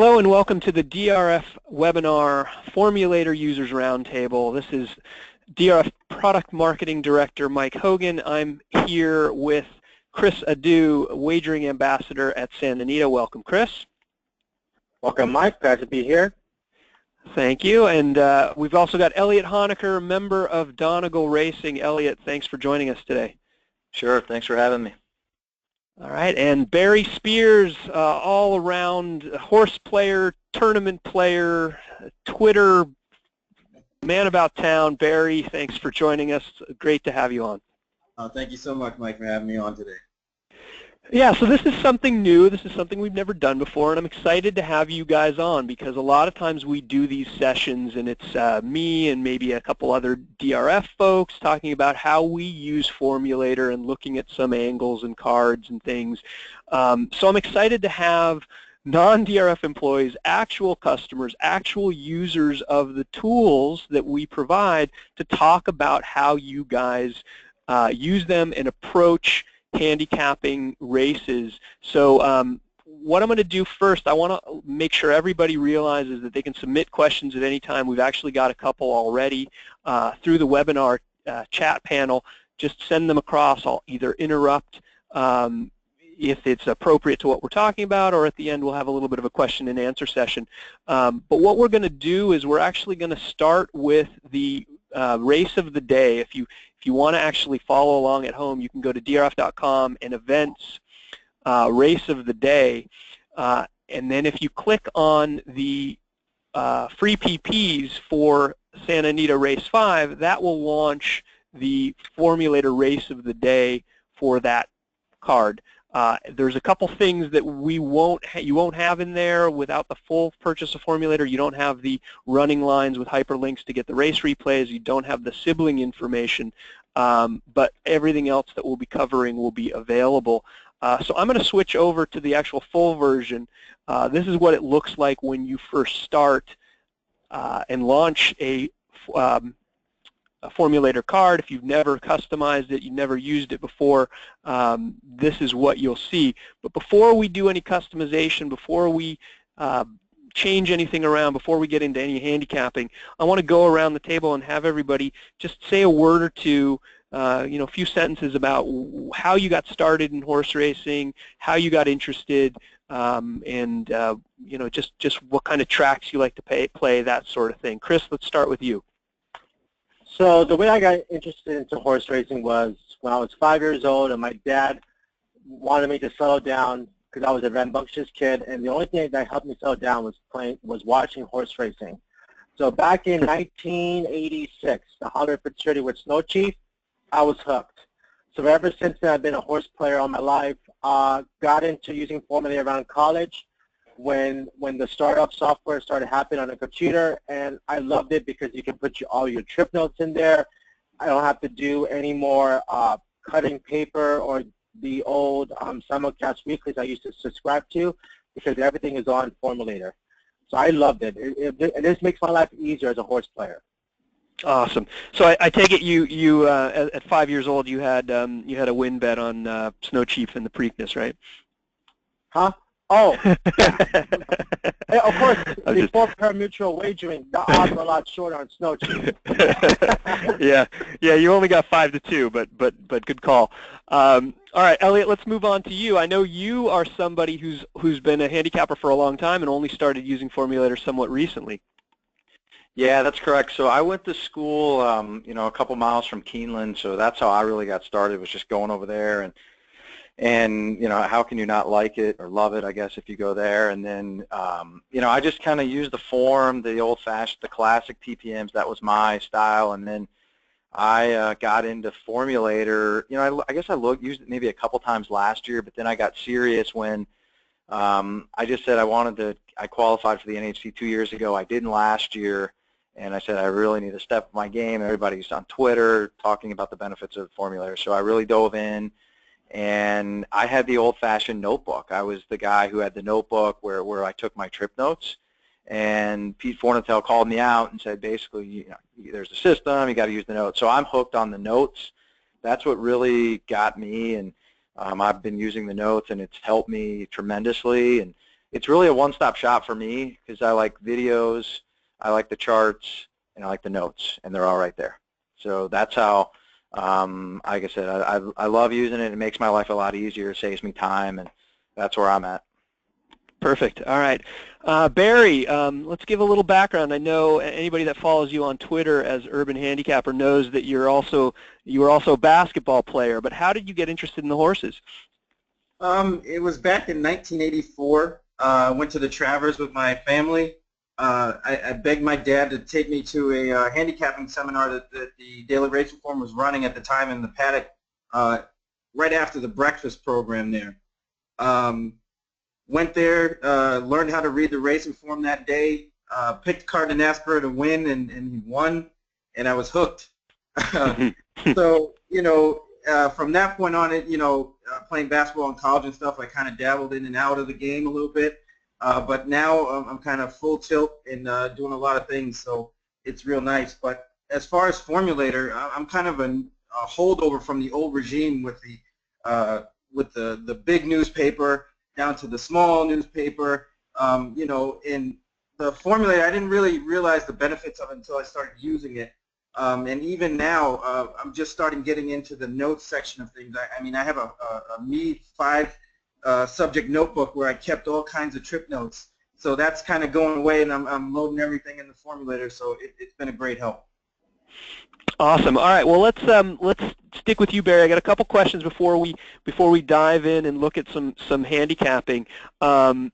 Hello and welcome to the DRF webinar Formulator Users Roundtable. This is DRF Product Marketing Director Mike Hogan. I'm here with Chris Adu, Wagering Ambassador at Santa Anita. Welcome, Chris. Welcome, Mike. Glad to be here. Thank you. And we've also got Eliot Honaker, member of Donegal Racing. Eliot, thanks for joining us today. Sure. Thanks for having me. All right, and Barry Spears, all-around horse player, tournament player, Twitter man about town. Barry, thanks for joining us. Great to have you on. Thank you so much, Mike, for having me on today. Yeah, so this is something new. This is something we've never done before, and I'm excited to have you guys on because a lot of times we do these sessions, and it's me and maybe a couple other DRF folks talking about how we use Formulator and looking at some angles and cards and things. So I'm excited to have non-DRF employees, actual customers, actual users of the tools that we provide to talk about how you guys use them and approach handicapping races. So what I'm going to do first, I want to make sure everybody realizes that they can submit questions at any time. We've actually got a couple already through the webinar chat panel. Just send them across. I'll either interrupt if it's appropriate to what we're talking about, or at the end we'll have a little bit of a question and answer session. But what we're going to do is we're actually going to start with the race of the day. If you want to actually follow along at home, you can go to drf.com and events, race of the day, and then if you click on the free PPs for Santa Anita Race 5, that will launch the Formulator race of the day for that card. There's a couple things that you won't have in there without the full purchase of Formulator. You don't have the running lines with hyperlinks to get the race replays. You don't have the sibling information, but everything else that we'll be covering will be available. So I'm going to switch over to the actual full version. This is what it looks like when you first start and launch a Formulator card. If you've never customized it, you've never used it before, this is what you'll see. But before we do any customization, before we change anything around, before we get into any handicapping, I want to go around the table and have everybody just say a word or two, a few sentences about how you got started in horse racing, how you got interested, and just what kind of tracks you like to play, that sort of thing. Chris, let's start with you. So the way I got interested into horse racing was when I was 5 years old, and my dad wanted me to settle down because I was a rambunctious kid, and the only thing that helped me settle down was watching horse racing. So back in 1986, the Hollywood Futurity with Snow Chief, I was hooked. So ever since then, I've been a horse player all my life. Got into using Formulator around college when the startup software started happening on a computer, and I loved it because you can put all your trip notes in there. I don't have to do any more cutting paper or the old simulcast weeklies I used to subscribe to, because everything is on Formulator. So I loved it. It just makes my life easier as a horse player. Awesome. So I take it you at 5 years old you had a win bet on Snow Chief and the Preakness, right? Huh? Oh, yeah. Of course, before pari-mutuel wagering, the odds were a lot shorter on Snow Chief. yeah, you only got 5-2, but good call. All right, Eliot, let's move on to you. I know you are somebody who's been a handicapper for a long time and only started using Formulator somewhat recently. Yeah, that's correct. So I went to school, a couple miles from Keeneland, so that's how I really got started, was just going over there, and how can you not like it or love it, I guess, if you go there. And then, I just kind of used the form, the old-fashioned, the classic TPMs. That was my style. And then I got into Formulator. I guess I used it maybe a couple times last year, but then I got serious when I just said I qualified for the NHC 2 years ago. I didn't last year. And I said, I really need to step up my game. Everybody's on Twitter talking about the benefits of Formulator. So I really dove in. And I had the old-fashioned notebook. I was the guy who had the notebook where I took my trip notes. And Pete Fornatel called me out and said, basically, there's a system, you got to use the notes. So I'm hooked on the notes. That's what really got me. And I've been using the notes, and it's helped me tremendously. And it's really a one-stop shop for me because I like videos, I like the charts, and I like the notes, and they're all right there. So that's how, like I said, I love using it. It makes my life a lot easier, saves me time, and that's where I'm at. Perfect. All right. Barry, let's give a little background. I know anybody that follows you on Twitter as Urban Handicapper knows that you were also a basketball player, but how did you get interested in the horses? It was back in 1984. I went to the Travers with my family. I begged my dad to take me to a handicapping seminar that the Daily Racing Form was running at the time in the paddock right after the breakfast program there. Went there, learned how to read the racing form that day, picked Cardenaspera to win, and he won, and I was hooked. So, from that point on, playing basketball in college and stuff, I kind of dabbled in and out of the game a little bit. But now I'm kind of full tilt and doing a lot of things, so it's real nice. But as far as Formulator, I'm kind of a holdover from the old regime with the big newspaper down to the small newspaper. In the Formulator, I didn't really realize the benefits of it until I started using it. And even now, I'm just starting getting into the notes section of things. I have a Me 5 subject notebook where I kept all kinds of trip notes. So that's kind of going away, and I'm loading everything in the Formulator. So it's been a great help. Awesome. All right. Well, let's stick with you, Barry. I got a couple questions before we dive in and look at some handicapping. In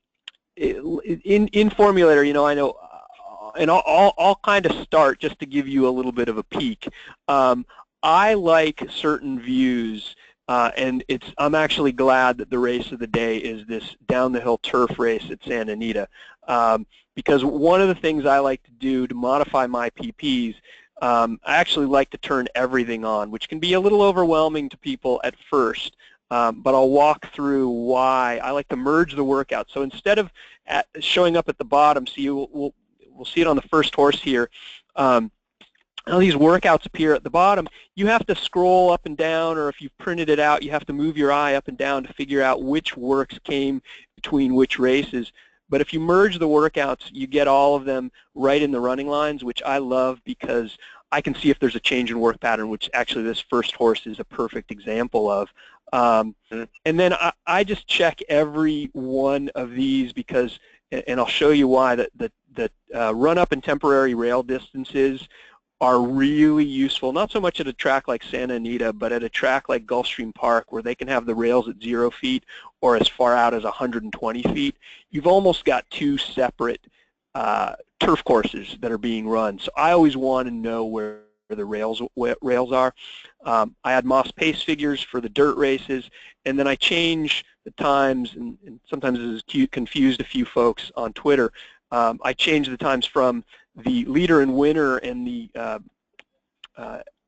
Formulator, I know, and I'll kind of start just to give you a little bit of a peek. I like certain views, and I'm actually glad that the race of the day is this down the hill turf race at Santa Anita, because one of the things I like to do to modify my PPs, I actually like to turn everything on, which can be a little overwhelming to people at first, but I'll walk through why. I like to merge the workout. So instead of showing up at the bottom, we'll see it on the first horse here, now these workouts appear at the bottom. You have to scroll up and down, or if you've printed it out, you have to move your eye up and down to figure out which works came between which races. But if you merge the workouts, you get all of them right in the running lines, which I love because I can see if there's a change in work pattern, which actually this first horse is a perfect example of. And then I just check every one of these because, and I'll show you why, that run-up and temporary rail distances are really useful, not so much at a track like Santa Anita, but at a track like Gulfstream Park where they can have the rails at 0 feet or as far out as 120 feet. You've almost got two separate turf courses that are being run. So I always want to know where the rails are. I add Moss pace figures for the dirt races, and then I change the times, and sometimes this has confused a few folks on Twitter. I change the times from the leader and winner and the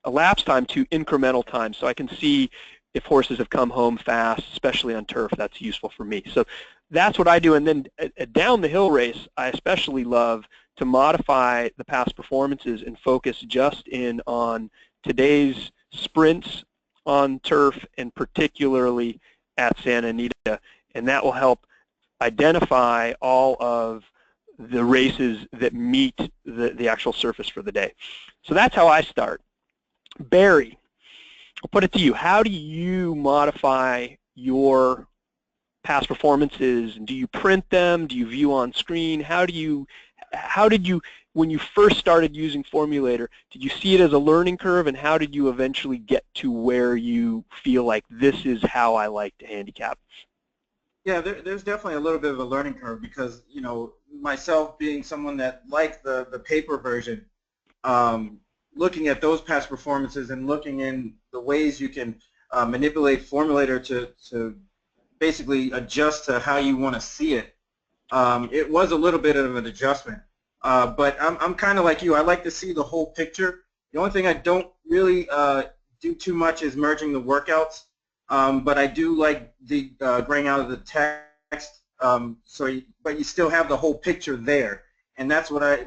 elapsed time to incremental time, so I can see if horses have come home fast, especially on turf. That's useful for me. So that's what I do. And then down the hill race, I especially love to modify the past performances and focus just in on today's sprints on turf, and particularly at Santa Anita, and that will help identify all of the races that meet the actual surface for the day. So that's how I start. Barry, I'll put it to you. How do you modify your past performances? Do you print them? Do you view on screen? How did you, when you first started using Formulator, did you see it as a learning curve, and how did you eventually get to where you feel like this is how I like to handicap? Yeah, there's definitely a little bit of a learning curve because, myself being someone that liked the paper version, looking at those past performances and looking in the ways you can manipulate Formulator to basically adjust to how you want to see it, it was a little bit of an adjustment. But I'm kind of like you. I like to see the whole picture. The only thing I don't really do too much is merging the workouts. But I do like the graying out of the text, but you still have the whole picture there, and that's what I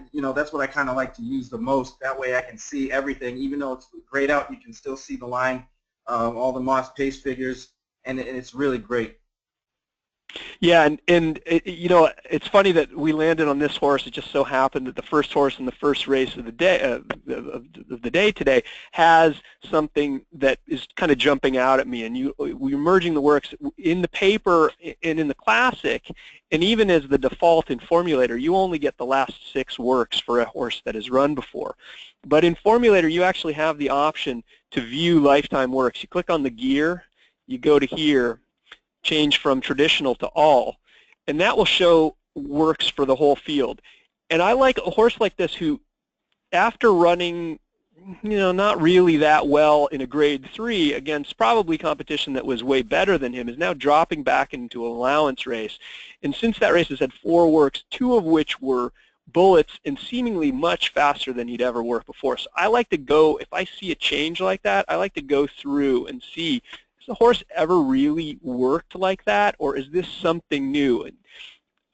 kind of like to use the most. That way I can see everything, even though it's grayed out. You can still see the line, all the Moss pace figures, and it's really great. Yeah, and you know, it's funny that we landed on this horse. It just so happened that the first horse in the first race of the day today has something that is kind of jumping out at me. And we're merging the works in the paper and in the classic, and even as the default in Formulator, you only get the last 6 works for a horse that has run before. But in Formulator, you actually have the option to view lifetime works. You click on the gear, you go to here, change from traditional to all, and that will show works for the whole field. And I like a horse like this who, after running, you know, not really that well in a grade 3 against probably competition that was way better than him, is now dropping back into an allowance race. And since that race has had 4 works, 2 of which were bullets and seemingly much faster than he'd ever worked before. So I like to go, if I see a change like that, I like to go through and see, has the horse ever really worked like that, or is this something new? And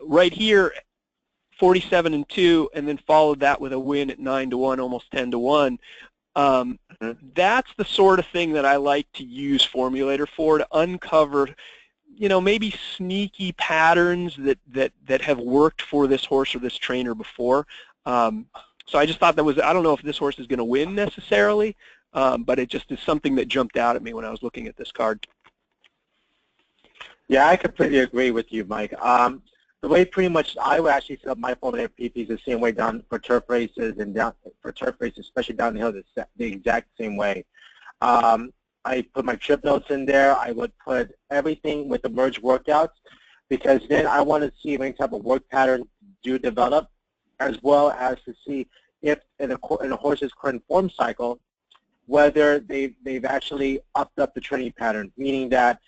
right here, 47-2, and then followed that with a win at 9-1, almost 10-1. That's the sort of thing that I like to use Formulator for, to uncover, you know, maybe sneaky patterns that have worked for this horse or this trainer before. So I just thought that was, I don't know if this horse is going to win necessarily, but it just is something that jumped out at me when I was looking at this card. Yeah, I completely agree with you, Mike. The way pretty much I would actually set up my Formulator PPs the same way down for turf races and down for turf races, especially down the hill, the exact same way. I put my trip notes in there. I would put everything with the merge workouts, because then I want to see if any type of work pattern do develop, as well as to see if in a horse's current form cycle, whether they've actually upped up the training pattern, meaning that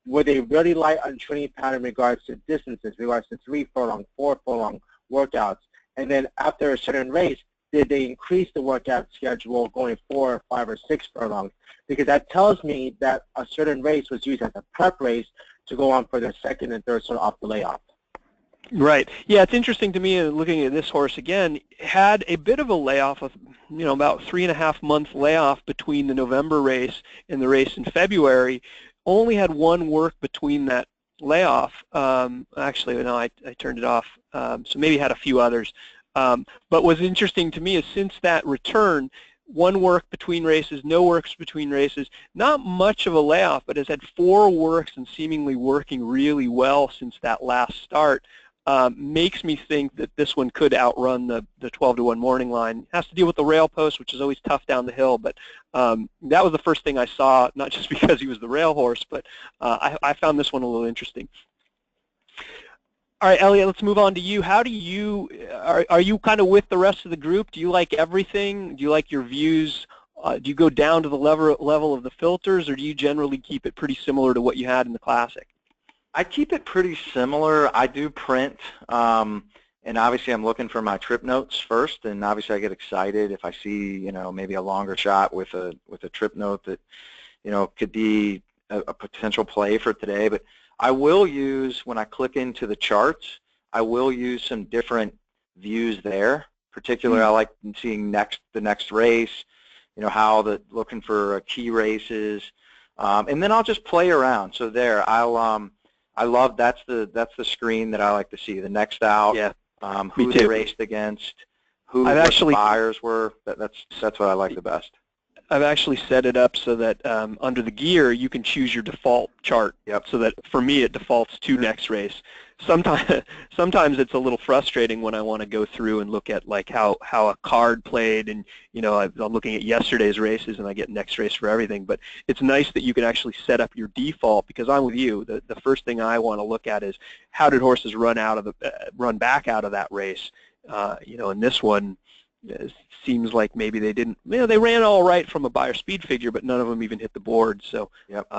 were they really light on training pattern in regards to distances, in regards to 3 furlong, 4 furlong workouts, and then after a certain race, did they increase the workout schedule going 4, 5, or 6 furlongs? Because that tells me that a certain race was used as a prep race to go on for the second and third sort of off the layoff. Right. Yeah, it's interesting to me, looking at this horse again, had a bit of a layoff of, you know, about 3.5 month layoff between the November race and the race in February. Only had 1 work between that layoff. Actually, no, I turned it off, so maybe had a few others. But what's interesting to me is since that return, 1 work between races, no works between races, not much of a layoff, but has had 4 works and seemingly working really well since that last start. Makes me think that this one could outrun the 12-1 morning line. Has to deal with the rail post, which is always tough down the hill, but that was the first thing I saw, not just because he was the rail horse, but I found this one a little interesting. All right, Eliot, let's move on to you. How do you, are you kind of with the rest of the group? Do you like everything? Do you like your views? Do you go down to the level of the filters, or do you generally keep it pretty similar to what you had in the Classic? I keep it pretty similar. I do print, and obviously I'm looking for my trip notes first, and obviously I get excited if I see, you know, maybe a longer shot with a trip note that, you know, could be a potential play for today. But I will use, when I click into the charts, I will use some different views there. Particularly, I like seeing the next race, you know, how looking for key races, and then I'll just play around. So there, I love, that's the screen that I like to see. The next out, yeah, who they raced against, what the buyers were. That's what I like the best. I've actually set it up so that under the gear you can choose your default chart. Yep. So that for me it defaults to next race. Sometimes it's a little frustrating when I want to go through and look at like how a card played, and you know, I'm looking at yesterday's races and I get next race for everything. But it's nice that you can actually set up your default, because I'm with you. The first thing I want to look at is how did horses run back out of that race. You know, in this one, it seems like maybe they didn't. You know, they ran all right from a buyer speed figure, but none of them even hit the board. So. Yep.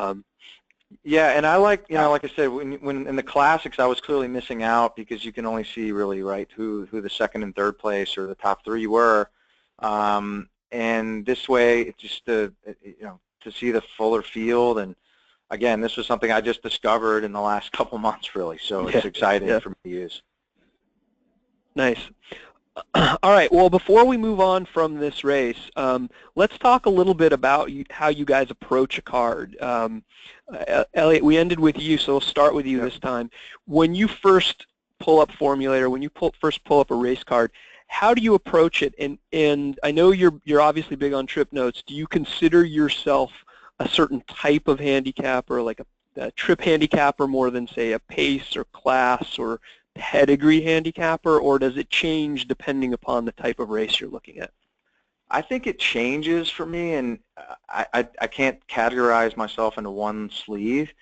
Yeah, and I like, you know, like I said, when in the Classics, I was clearly missing out because you can only see really who the second and third place or the top 3 were, and this way, it's just you know, to see the fuller field. And again, this was something I just discovered in the last couple months, really. So it's exciting for me to use. Nice. All right, well, before we move on from this race, let's talk a little bit about how you guys approach a card. Eliot, we ended with you, so we'll start with you this time. When you first pull up Formulator, when you first pull up a race card, how do you approach it? And I know you're obviously big on trip notes. Do you consider yourself a certain type of handicapper, like a trip handicapper more than, say, a pace or class or pedigree handicapper, or does it change depending upon the type of race you're looking at? I think it changes for me, and I can't categorize myself into one sleeve,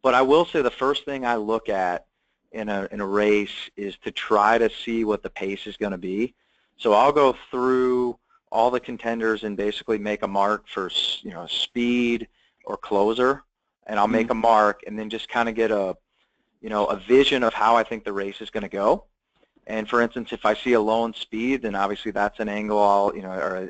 but I will say the first thing I look at in a race is to try to see what the pace is going to be. So I'll go through all the contenders and basically make a mark for, you know, speed or closer, and I'll make a mark and then just kind of get a vision of how I think the race is going to go. And for instance, if I see a low in speed, then obviously that's an angle or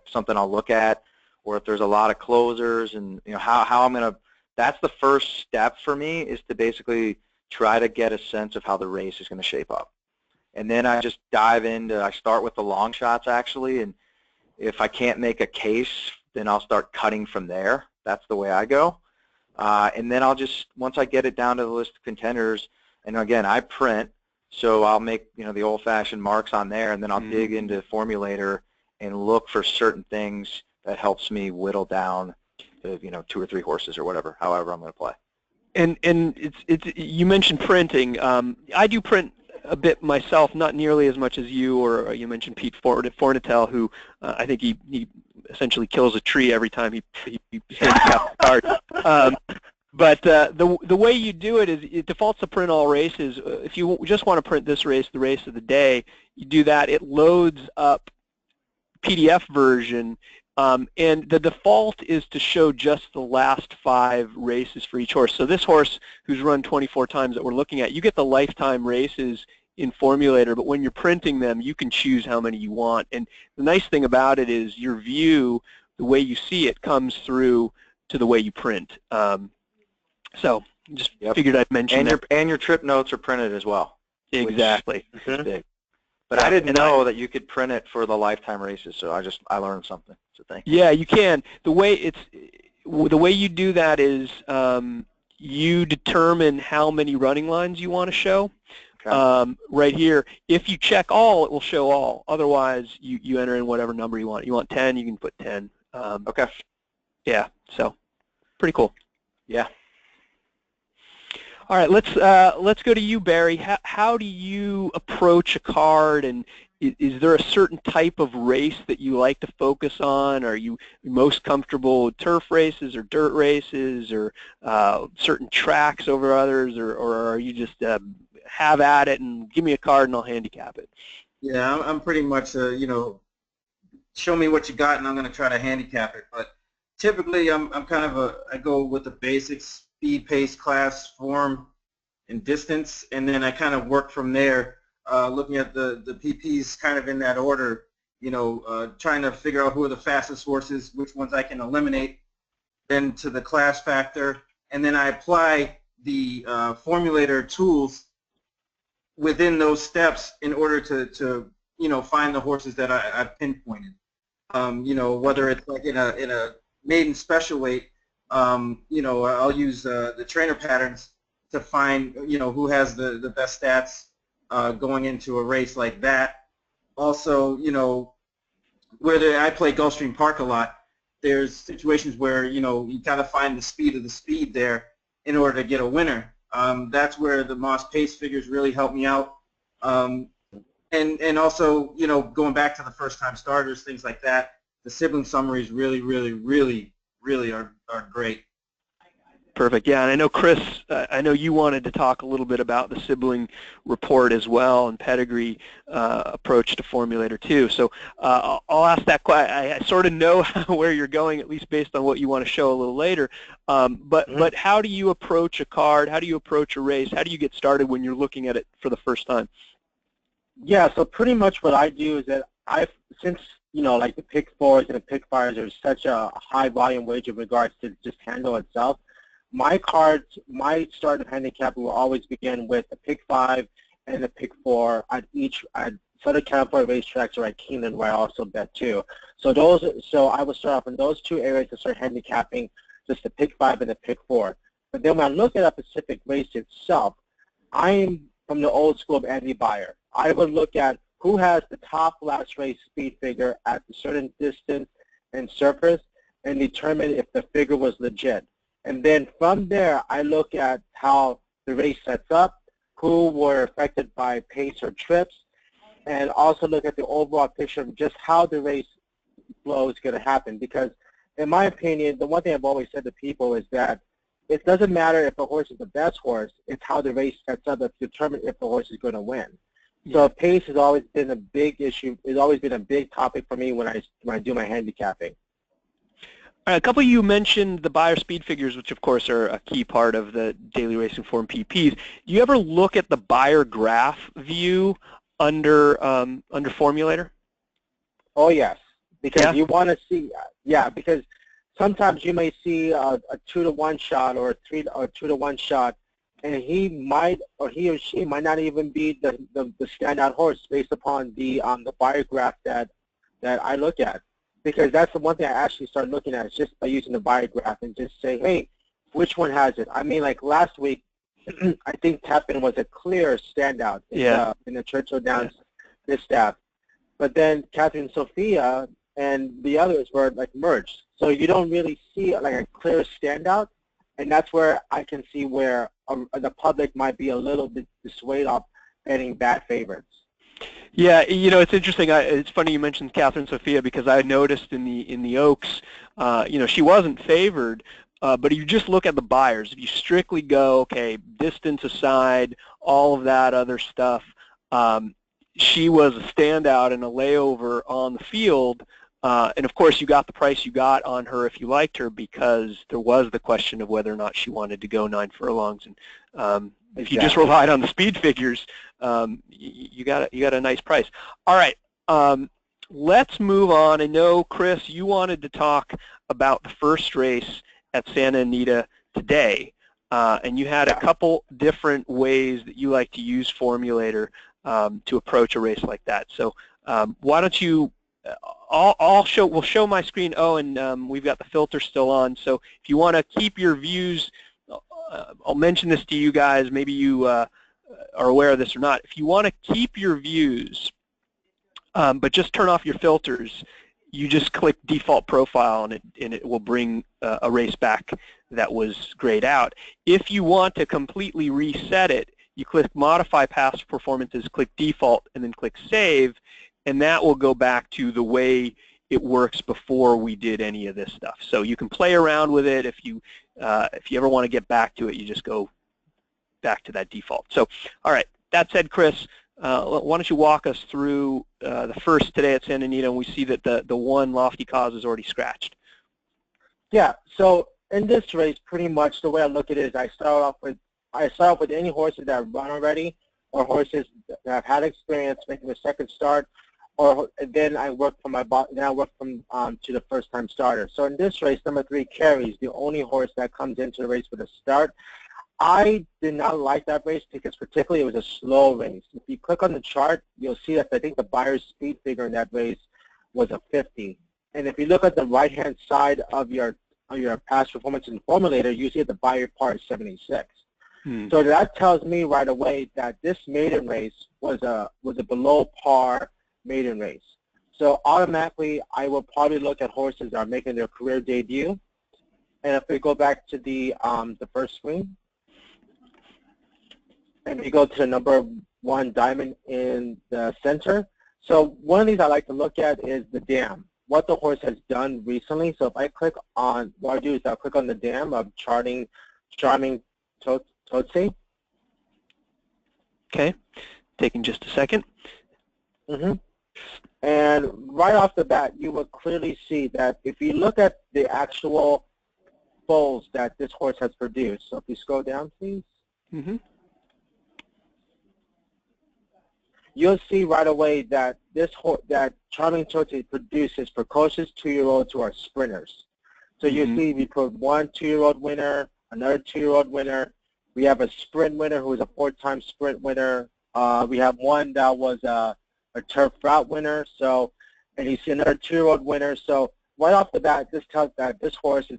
something I'll look at. Or if there's a lot of closers, and how I'm going to. That's the first step for me, is to basically try to get a sense of how the race is going to shape up. And then I just dive into. I start with the long shots actually, and if I can't make a case, then I'll start cutting from there. That's the way I go. And then I'll just, once I get it down to the list of contenders, and again, I print, so I'll make, the old-fashioned marks on there, and then I'll dig into Formulator and look for certain things that helps me whittle down to, 2 or 3 horses or whatever, however I'm going to play. And you mentioned printing. I do print a bit myself, not nearly as much as you, or you mentioned Pete Fornatel, who I think he essentially kills a tree every time he handicaps a card. But the way you do it is it defaults to print all races. If you just want to print this race, the race of the day, you do that. It loads up PDF version, and the default is to show just the last 5 races for each horse. So this horse, who's run 24 times that we're looking at, you get the lifetime races in Formulator, but when you're printing them, you can choose how many you want. And the nice thing about it is your view, the way you see it, comes through to the way you print. So just figured I'd mention that. And your trip notes are printed as well. Exactly. Which is big. But I didn't know that you could print it for the lifetime races, so I learned something. So thank you. Yeah, you can. The way you do that is you determine how many running lines you want to show. Okay. Right here, if you check all, it will show all. Otherwise, you enter in whatever number you want. You want 10, you can put 10. Okay. Yeah, so pretty cool. Yeah. All right, let's go to you, Barry. How do you approach a card, and is there a certain type of race that you like to focus on? Are you most comfortable with turf races or dirt races, or certain tracks over others, or are you just have at it and give me a card and I'll handicap it? Yeah, I'm pretty much show me what you got and I'm going to try to handicap it. But typically I go with the basics. Speed, pace, class, form, and distance, and then I kind of work from there, looking at the PPs kind of in that order, trying to figure out who are the fastest horses, which ones I can eliminate, then to the class factor, and then I apply the Formulator tools within those steps in order to find the horses that I've pinpointed. Whether it's like in a maiden special weight, I'll use the trainer patterns to find, who has the best stats going into a race like that. Also, where I play Gulfstream Park a lot, there's situations where, you got to find the speed of the speed there in order to get a winner. That's where the Moss pace figures really help me out. And also, going back to the first-time starters, things like that, the sibling summaries really are great. Perfect. Yeah, and I know, Chris, I know you wanted to talk a little bit about the sibling report as well and pedigree approach to Formulator too. So I'll ask that question. I sort of know where you're going, at least based on what you want to show a little later. But how do you approach a card? How do you approach a race? How do you get started when you're looking at it for the first time? Yeah, so pretty much what I do is that since like the pick fours and the pick fives are such a high volume wager in regards to just handle itself, my start of handicap will always begin with a pick 5 and a pick 4. I'd Southern California racetracks are at Keeneland, where I also bet too. So I would start off in those two areas to start handicapping, just the pick 5 and the pick 4. But then when I look at a specific race itself, I'm from the old school of Andy Byer. I would look at who has the top last race speed figure at a certain distance and surface and determine if the figure was legit. And then from there, I look at how the race sets up, who were affected by pace or trips, and also look at the overall picture of just how the race flow is going to happen. Because in my opinion, the one thing I've always said to people is that it doesn't matter if a horse is the best horse, it's how the race sets up that determines if the horse is going to win. Yeah. So pace has always been a big issue. It's always been a big topic for me when I do my handicapping. All right, a couple of you mentioned the Byer speed figures, which of course are a key part of the Daily Racing Form PPs. Do you ever look at the Byer graph view under Formulator? Oh yes, because you want to see, because sometimes you may see a 2-to-1 shot or a 2-to-1 shot, and he or she might not even be the standout horse based upon the Byer graph that I look at. Because that's the one thing I actually started looking at is just by using the Byer graph and just say, hey, which one has it? I mean, like last week, I think Tappan was a clear standout in the Churchill Downs distaff. But then Catherine Sophia and the others were like merged. So you don't really see like a clear standout. And that's where I can see where the public might be a little bit dissuaded off betting bad favorites. Yeah, you know, it's interesting. It's funny you mentioned Catherine Sophia because I noticed in the Oaks, you know, she wasn't favored, but if you just look at the Byers, if you strictly go, okay, distance aside, all of that other stuff, she was a standout and a layover on the field. And of course, you got the price you got on her if you liked her because there was the question of whether or not she wanted to go 9 furlongs. And if you just relied on the speed figures, you got a nice price. All right, let's move on. I know, Chris, you wanted to talk about the first race at Santa Anita today, and you had a couple different ways that you like to use Formulator to approach a race like that. So why don't you? We'll show my screen. Oh, and we've got the filter still on. So if you want to keep your views. I'll mention this to you guys. Maybe you are aware of this or not. If you want to keep your views, but just turn off your filters, you just click default profile, and it will bring a race back that was grayed out. If you want to completely reset it, you click modify past performances, click default, and then click save, and that will go back to the way it works before we did any of this stuff. So you can play around with it. If you ever want to get back to it, you just go back to that default. So, all right, that said, Chris, why don't you walk us through the first today at Santa Anita, and we see that the one Lofty Cause is already scratched. Yeah, so in this race, pretty much the way I look at it is I start off with any horses that have run already or horses that have had experience making a second start, or then I work from to the first-time starter. So in this race, number 3, Carries, the only horse that comes into the race with a start. I did not like that race because particularly it was a slow race. If you click on the chart, you'll see that I think the Byers speed figure in that race was a 50. And if you look at the right-hand side of your past performance in Formulator, you see the Byer par is 76. So that tells me right away that this maiden race was a below par maiden race. So automatically, I will probably look at horses that are making their career debut. And if we go back to the first screen, and we go to the number 1 diamond in the center. So one of these I like to look at is the dam, what the horse has done recently. So if I click on, what I do is I'll click on the dam of Charming Totse. Okay, taking just a second. And right off the bat, you will clearly see that if you look at the actual foals that this horse has produced. So if you scroll down, please. You'll see right away that that Charming Totse produces precocious 2-year-olds who are sprinters. So you see we put one 2-year-old winner, another 2-year-old winner. We have a sprint winner who is a 4-time sprint winner. We have one that was a a turf route winner. So, and you see another 2-year-old winner. So right off the bat, this tells that this horse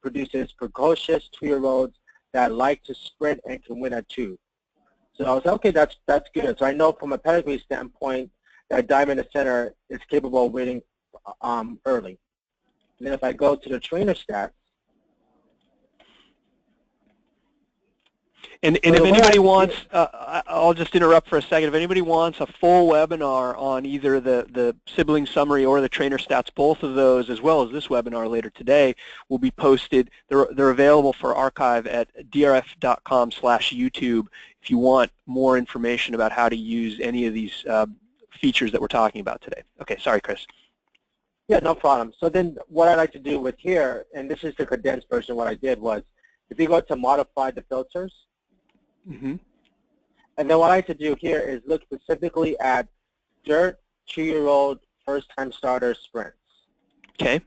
produces precocious 2-year-olds that like to sprint and can win at 2. So I was like, okay, that's good. So I know from a pedigree standpoint that Diamond the Center is capable of winning early. And then if I go to the trainer stats, and if anybody wants, I'll just interrupt for a second. If anybody wants a full webinar on either the sibling summary or the trainer stats, both of those, as well as this webinar later today, will be posted. They're available for archive at drf.com/YouTube if you want more information about how to use any of these features that we're talking about today. Okay, sorry, Chris. Yeah, no problem. So then what I like to do with here, and this is the condensed version, what I did was, if you go to modify the filters, and then what I like to do here is look specifically at dirt 2-year-old first-time starter sprints. Okay.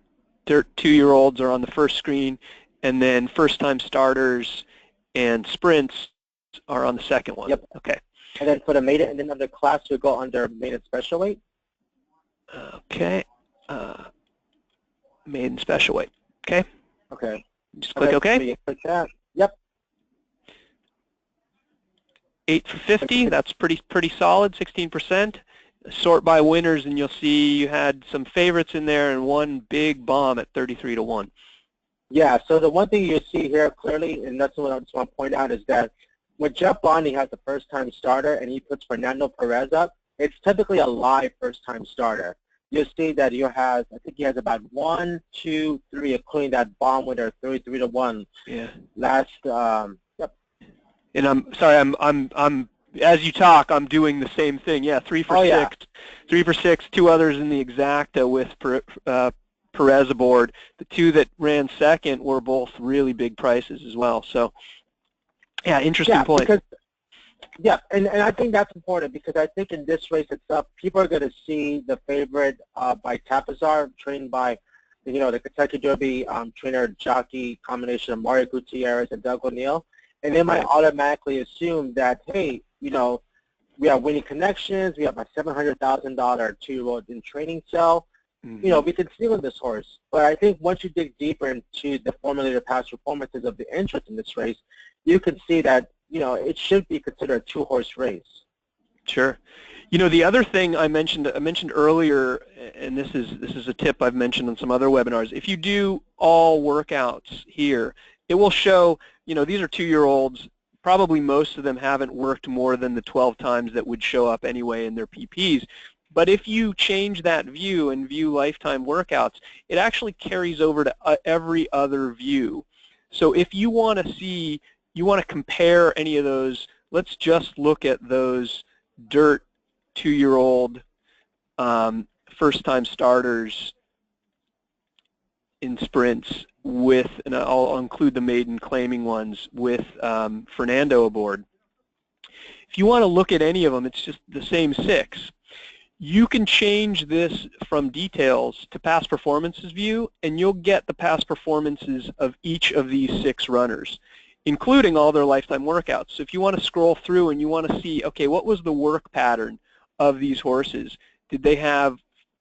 Dirt 2-year-olds are on the first screen, and then first-time starters and sprints are on the second one. Yep. Okay. And then for the maiden, and then under class, we go under maiden special weight. Okay. Maiden special weight. Okay. Okay. Just click OK. Click that. Yep. 8 for 50. That's pretty solid. 16%. Sort by winners, and you'll see you had some favorites in there and one big bomb at 33-1. Yeah. So the one thing you see here clearly, and that's what I just want to point out, is that when Jeff Bondy has the first-time starter and he puts Fernando Perez up, it's typically a live first-time starter. You'll see that I think he has about 1, 2, 3, including that bomb winner, 33-1. Yeah. Last, yep. And I'm sorry, I'm as you talk, I'm doing the same thing. Yeah, 3 for 6, yeah. 3 for 6. 2 others in the exacta with Perez aboard. The 2 that ran second were both really big prices as well. So, yeah, interesting point. Yeah, and I think that's important because I think in this race itself, people are going to see the favorite by Tapazar, trained by, the Kentucky Derby trainer jockey combination of Mario Gutierrez and Doug O'Neill, and they might automatically assume that, hey, we have winning connections, we have a $700,000 2-year-old in training cell, we can steal in this horse. But I think once you dig deeper into the Formulator past performances of the interest in this race, you can see that it should be considered a 2-horse race. Sure. The other thing I mentioned earlier, and this is a tip I've mentioned on some other webinars. If you do all workouts here, it will show, these are 2-year-olds. Probably most of them haven't worked more than the 12 times that would show up anyway in their PPs. But if you change that view and view lifetime workouts, it actually carries over to every other view. So if you want to compare any of those, let's just look at those dirt 2-year-old first-time starters in sprints with, and I'll include the maiden claiming ones, with Fernando aboard. If you want to look at any of them, it's just the same 6. You can change this from details to past performances view, and you'll get the past performances of each of these 6 runners, including all their lifetime workouts. So if you want to scroll through and you want to see, okay, what was the work pattern of these horses? Did they have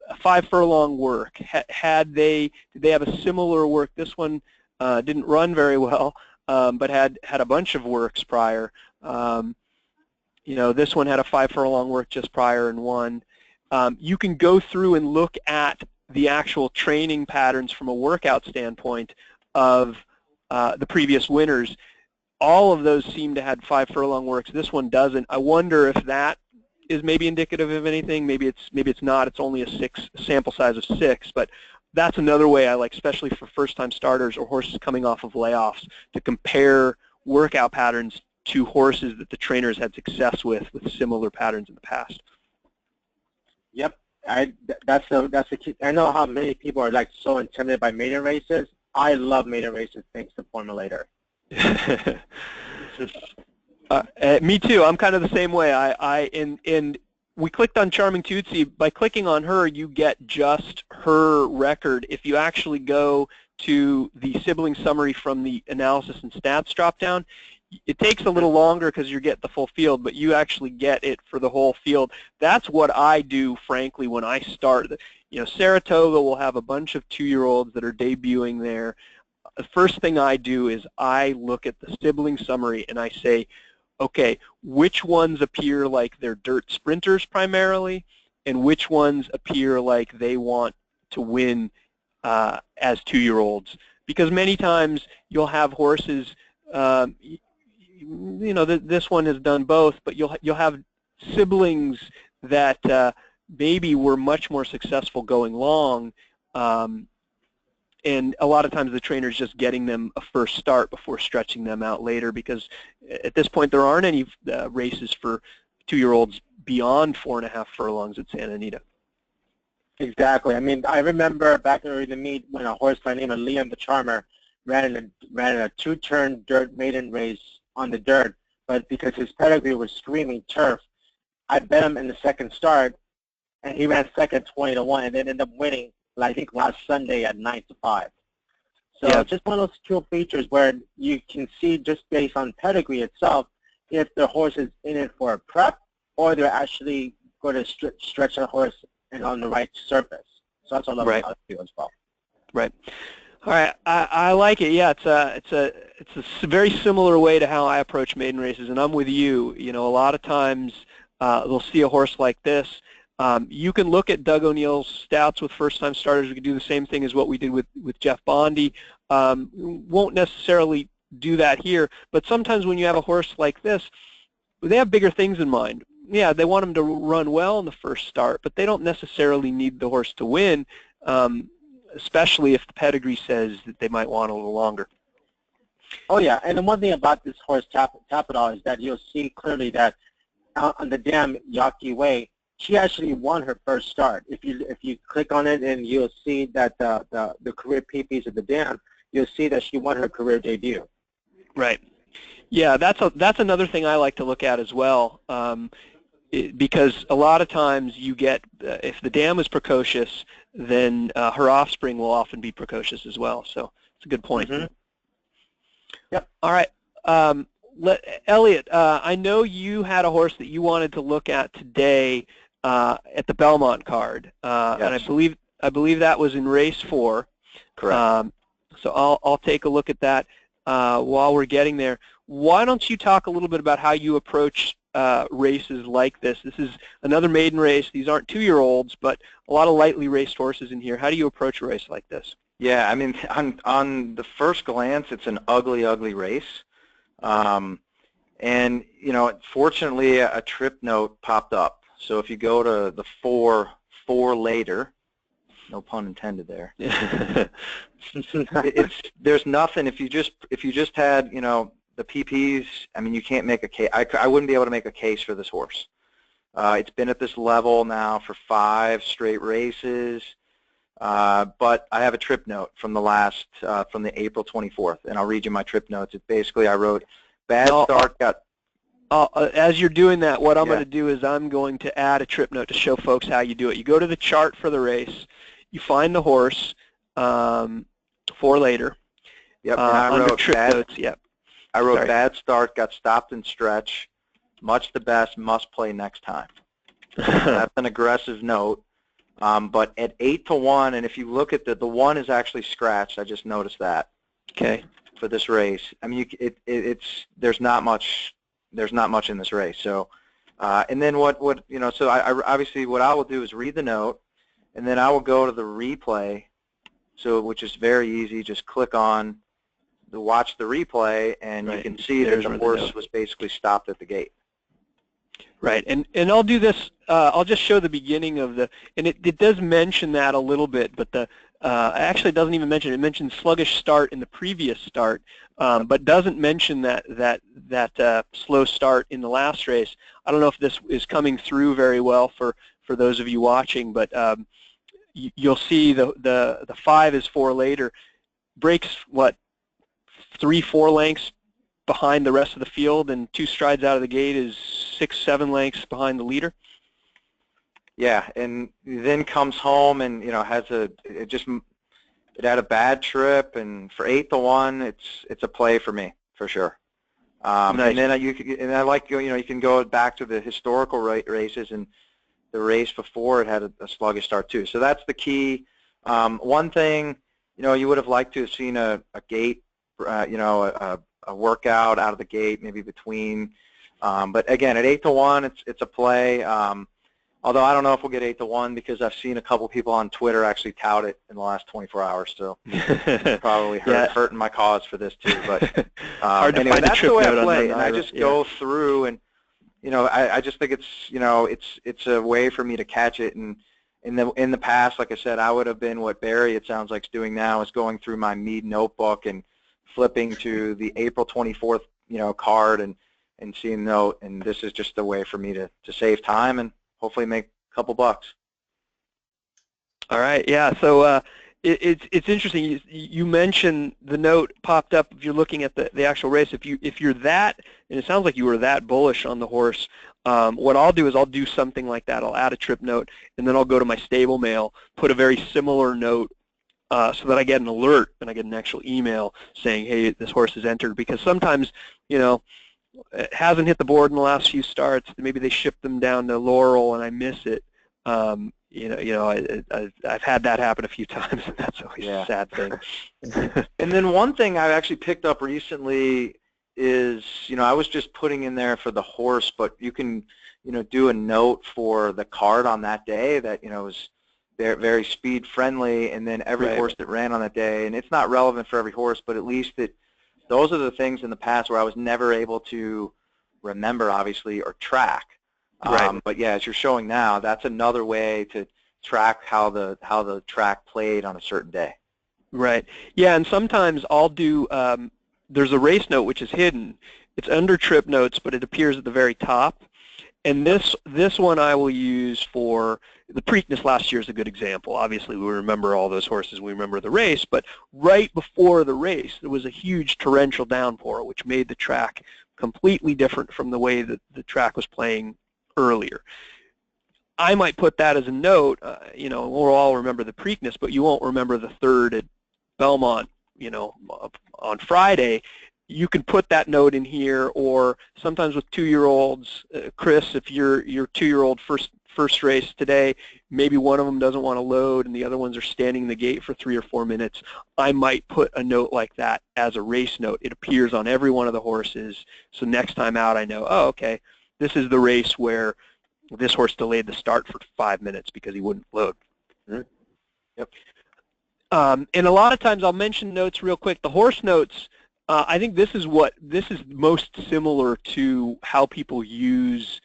a 5 furlong work? Did they have a similar work? This one didn't run very well, but had a bunch of works prior. This one had a 5 furlong work just prior and won. You can go through and look at the actual training patterns from a workout standpoint of the previous winners. All of those seem to have 5 furlong works. This one doesn't. I wonder if that is maybe indicative of anything. Maybe it's not. It's only a sample size of 6. But that's another way I like, especially for first-time starters or horses coming off of layoffs, to compare workout patterns to horses that the trainers had success with similar patterns in the past. Yep, that's the key. I know how many people are so intimidated by maiden races. I love maiden races thanks to Formulator. Me too. I'm kind of the same way. And we clicked on Charming Tootsie. By clicking on her, you get just her record. If you actually go to the sibling summary from the analysis and stats dropdown, it takes a little longer because you get the full field, but you actually get it for the whole field. That's what I do, frankly, when I start. Saratoga will have a bunch of 2-year-olds that are debuting there. The first thing I do is I look at the sibling summary and I say, okay, which ones appear like they're dirt sprinters primarily, and which ones appear like they want to win as 2-year-olds? Because many times you'll have horses, this one has done both, but you'll have siblings that maybe were much more successful going long, and a lot of times the trainer's just getting them a first start before stretching them out later, because at this point there aren't any races for 2-year-olds beyond 4.5 furlongs at Santa Anita. Exactly. I mean, I remember back during the meet when a horse by the name of Liam the Charmer ran in a 2-turn dirt maiden race on the dirt, but because his pedigree was screaming turf, I bet him in the second start, and he ran second 20-1, and then ended up winning, I think, last Sunday at 9-5. So yeah. Just one of those cool features where you can see just based on pedigree itself if the horse is in it for a prep or they're actually going to stretch a horse and on the right surface. So that's what I love about it as well. Right. All right. I like it. Yeah, it's a very similar way to how I approach maiden races, and I'm with you. A lot of times they'll see a horse like this. You can look at Doug O'Neill's stats with first-time starters. We can do the same thing as what we did with Jeff Bondy. Won't necessarily do that here, but sometimes when you have a horse like this, they have bigger things in mind. Yeah, they want him to run well in the first start, but they don't necessarily need the horse to win, especially if the pedigree says that they might want a little longer. Oh, yeah, and the one thing about this horse, Tapadol, is that you'll see clearly that on the dam Yawkey Way, she actually won her first start. If you click on it and you'll see that the career PPs of the dam, you'll see that she won her career debut. Right. Yeah, that's another thing I like to look at as well, because a lot of times you get, if the dam is precocious, then her offspring will often be precocious as well. So it's a good point. Mm-hmm. Yep. All right. Eliot, I know you had a horse that you wanted to look at today at the Belmont card, yes. And I believe that was in race 4. Correct. So I'll take a look at that while we're getting there. Why don't you talk a little bit about how you approach races like this? This is another maiden race. These aren't 2-year-olds, but a lot of lightly raced horses in here. How do you approach a race like this? Yeah, I mean, on the first glance, it's an ugly, ugly race. And, fortunately, a trip note popped up. So if you go to the 4 later, no pun intended there. There's nothing. If you just had, the PPs, I mean, you can't make a case. I wouldn't be able to make a case for this horse. It's been at this level now for 5 straight races. But I have a trip note from from the April 24th, and I'll read you my trip notes. It's basically, I wrote, bad start, got... As you're doing that, what I'm going to do is I'm going to add a trip note to show folks how you do it. You go to the chart for the race, you find the horse, 4 later. Yep, and I wrote trip notes. Yep. I wrote bad start, got stopped in stretch, much the best, must play next time. That's an aggressive note. But at 8-1, and if you look at the 1 is actually scratched. I just noticed that. Okay. For this race, I mean, there's not much in this race. So, and then so I obviously what I will do is read the note, and then I will go to the replay. So, which is very easy. Just click on watch the replay, and you can see that the horse was basically stopped at the gate. Right, and I'll do this. I'll just show the beginning of and it does mention that a little bit, but actually it doesn't even mention it. It mentions sluggish start in the previous start, but doesn't mention that slow start in the last race. I don't know if this is coming through very well for those of you watching, but you'll see the 5 is 4 later, breaks 3-4 lengths behind the rest of the field, and 2 strides out of the gate is 6-7 lengths behind the leader. Yeah, and then comes home and it had a bad trip, and for 8-1, it's a play for me for sure. And then I like, you can go back to the historical races, and the race before it had a sluggish start too. So that's the key. One thing, you would have liked to have seen a gate, a workout out of the gate, maybe between. But again, at 8-1, it's a play. Although I don't know if we'll get 8-1 because I've seen a couple people on Twitter actually tout it in the last 24 hours. So probably hurting my cause for this too. But anyway, that's the way I play, and I just go through, and I just think it's a way for me to catch it. And in the past, like I said, I would have been what Barry, it sounds like, is doing now, is going through my Mead notebook and flipping to the April 24th card and seeing note. And this is just a way for me to save time and hopefully make a couple bucks. All right, yeah. So it's interesting. You mentioned the note popped up. If you're looking at the actual race, if you're that, and it sounds like you were that bullish on the horse, what I'll do is I'll do something like that. I'll add a trip note, and then I'll go to my stable mail, put a very similar note, so that I get an alert and I get an actual email saying, hey, this horse is entered. Because sometimes, it hasn't hit the board in the last few starts. Maybe they shipped them down to Laurel and I miss it. I've had that happen a few times, and that's always a sad thing. And then one thing I've actually picked up recently is, I was just putting in there for the horse, but you can, do a note for the card on that day that, is very, very speed friendly, and then every horse that ran on that day. And it's not relevant for every horse, but at least those are the things in the past where I was never able to remember, obviously, or track. But yeah, as you're showing now, that's another way to track how the track played on a certain day. Right. Yeah, and sometimes I'll do. There's a race note which is hidden. It's under trip notes, but it appears at the very top. And this one I will use for the Preakness last year is a good example. Obviously, we remember all those horses. We remember the race. But right before the race, there was a huge torrential downpour, which made the track completely different from the way that the track was playing earlier. I might put that as a note. We'll all remember the Preakness, but you won't remember the third at Belmont, on Friday. You can put that note in here, or sometimes with 2-year-olds, Chris, if your 2-year-old first race today, maybe one of them doesn't want to load and the other ones are standing in the gate for 3 or 4 minutes, I might put a note like that as a race note. It appears on every one of the horses, so next time out I know, oh, okay, this is the race where this horse delayed the start for 5 minutes because he wouldn't load. Mm-hmm. Yep. And a lot of times I'll mention notes real quick. The horse notes, I think this is most similar to how people use,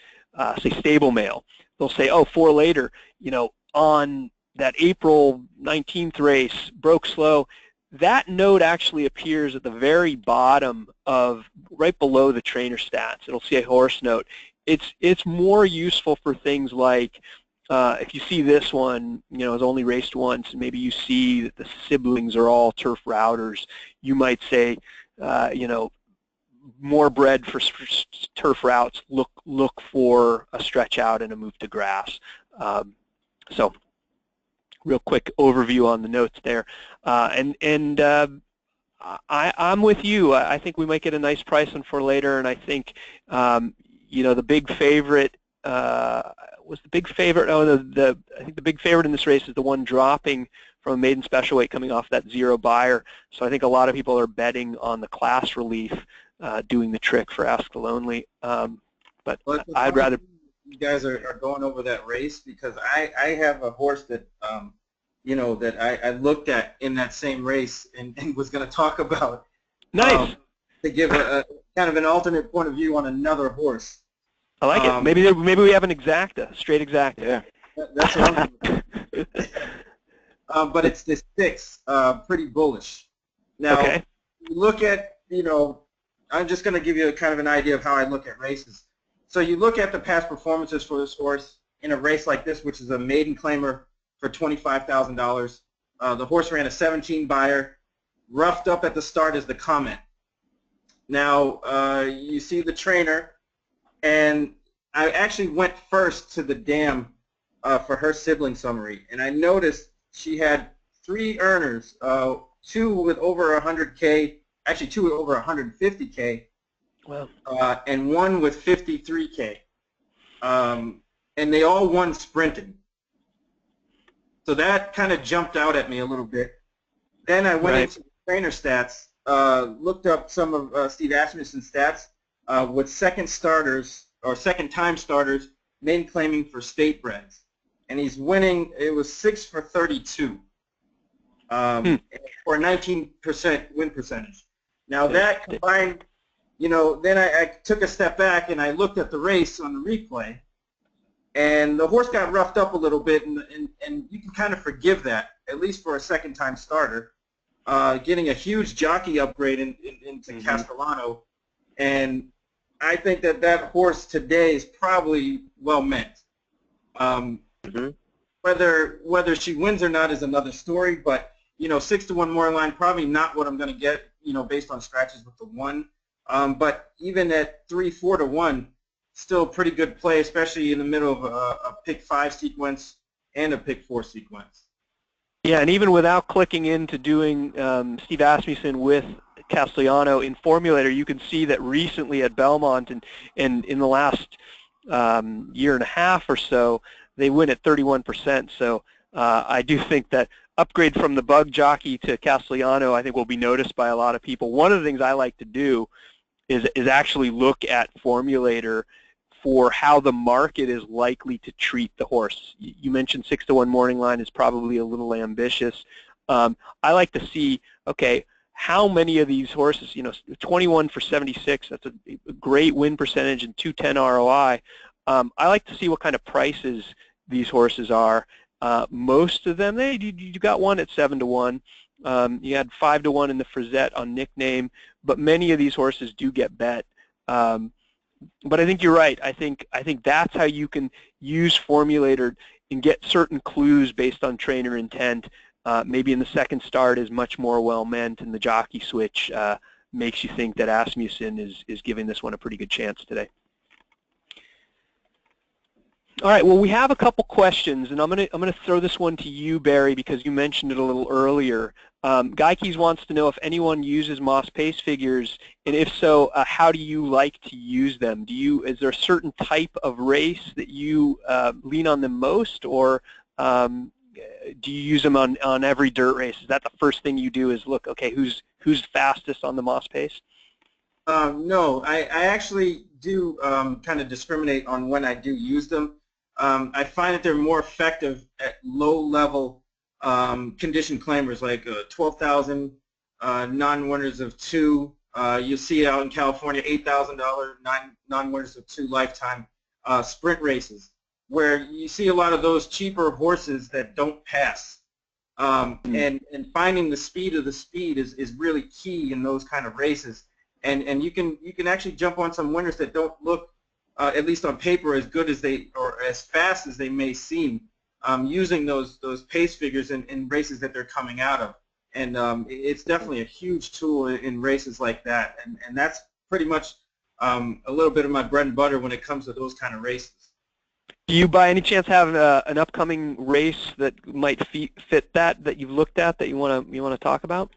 say, stable mail. They'll say, oh, 4 later, on that April 19th race, broke slow. That note actually appears at the very bottom right below the trainer stats. It'll say a horse note. It's more useful for things like, if you see this one, is only raced once, and maybe you see that the siblings are all turf routers, you might say, more bred for turf routes, look for a stretch out and a move to grass. So real quick overview on the notes there. I'm with you. I think we might get a nice price on Formulator, and I think, the big favorite was the big favorite. Oh, I think the big favorite in this race is the one dropping from a maiden special weight coming off that 0 buyer. So I think a lot of people are betting on the class relief doing the trick for Ask the Lonely. But I'd rather. You guys are going over that race because I have a horse that that I looked at in that same race and was going to talk about. Nice. To give a kind of an alternate point of view on another horse. I like it. Maybe we have an exacta, straight exacta. Yeah. That's what I'm doing. But it's the 6, pretty bullish. Now, okay. You look at, I'm just going to give you a kind of an idea of how I look at races. So you look at the past performances for this horse in a race like this, which is a maiden claimer for $25,000. The horse ran a 17 buyer. Roughed up at the start is the comment. Now, you see the trainer, and I actually went first to the dam for her sibling summary, and I noticed she had 3 earners, 2 with over 100K, actually 2 with over 150K, Wow. And one with 53K. And they all won sprinting. So that kind of jumped out at me a little bit. Then I went into trainer stats, looked up some of Steve Asmussen's stats with second starters or second time starters, name claiming for state breds. And he's winning, it was 6 for 32 for a 19% win percentage. Now that combined, then I took a step back and I looked at the race on the replay, and the horse got roughed up a little bit, and you can kind of forgive that, at least for a second-time starter, getting a huge jockey upgrade into Castellano, and I think that horse today is probably well meant. Whether she wins or not is another story, but 6-1 more line, probably not what I'm going to get, based on scratches with the 1. But even at 3-4 to 1, still pretty good play, especially in the middle of a pick 5 sequence and a pick 4 sequence. Yeah, and even without clicking into doing Steve Asmussen with Castellano in Formulator, you can see that recently at Belmont and in the last year and a half or so, they win at 31%. So I do think that upgrade from the bug jockey to Castellano, I think, will be noticed by a lot of people. One of the things I like to do is actually look at Formulator for how the market is likely to treat the horse. You mentioned 6-1 morning line is probably a little ambitious. I like to see, okay, how many of these horses, 21 for 76, that's a great win percentage and 210 ROI. I like to see what kind of prices these horses are. Most of them, you got one at 7-1. You had 5-1 in the Frizette on nickname, but many of these horses do get bet. But I think you're right. I think that's how you can use Formulator and get certain clues based on trainer intent. Maybe in the second start is much more well meant, and the jockey switch makes you think that Asmussen is giving this one a pretty good chance today. All right. Well, we have a couple questions, and I'm gonna throw this one to you, Barry, because you mentioned it a little earlier. Guy Keys wants to know if anyone uses Moss pace figures, and if so, how do you like to use them? Is there a certain type of race that you lean on them most, or do you use them on every dirt race? Is that the first thing you do? Is look, okay, who's fastest on the Moss pace? No, I actually do kind of discriminate on when I do use them. I find that they're more effective at low-level condition claimers, like 12,000 non-winners of 2. You see out in California, $8,000 non-winners of 2 lifetime sprint races, where you see a lot of those cheaper horses that don't pass. And finding the speed of the speed is really key in those kind of races. And you can actually jump on some winners that don't look, at least on paper, as good as or as fast as they may seem, using those pace figures in races that they're coming out of. And it's definitely a huge tool in races like that. And that's pretty much a little bit of my bread and butter when it comes to those kind of races. Do you by any chance have an upcoming race that might fit that you've looked at that you want to talk about?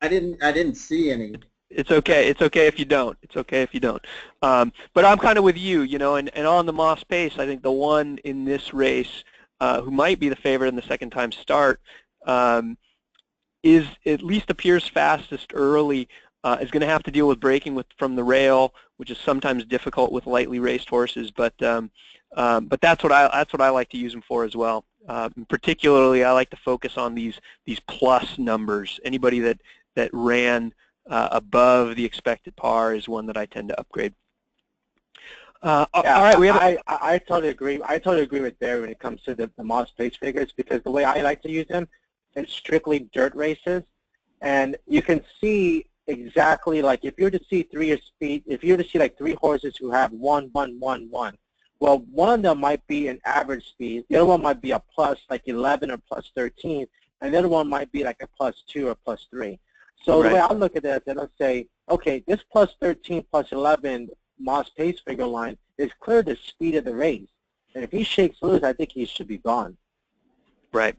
I didn't see any. It's okay. It's okay if you don't. It's okay if you don't. But I'm kind of with you, and on the Moss pace, I think the one in this race who might be the favorite in the second time start is at least appears fastest early. Is going to have to deal with breaking from the rail, which is sometimes difficult with lightly raced horses. But that's what I like to use them for as well. Particularly, I like to focus on these plus numbers. Anybody that ran above the expected par is one that I tend to upgrade. Yeah, all right, I totally agree. I totally agree with Barry when it comes to the Moss pace figures, because the way I like to use them is strictly dirt races, and you can see exactly, like, if you were to see if you were to see like 3 horses who have 1, 1, 1, 1. Well, one of them might be an average speed. The other one might be a plus like 11 or plus 13, and the other one might be like a plus 2 or plus 3. So the way I look at it is, I'll say, okay, this plus 13, plus 11 Moss pace figure line is clear the speed of the race. And if he shakes loose, I think he should be gone. Right.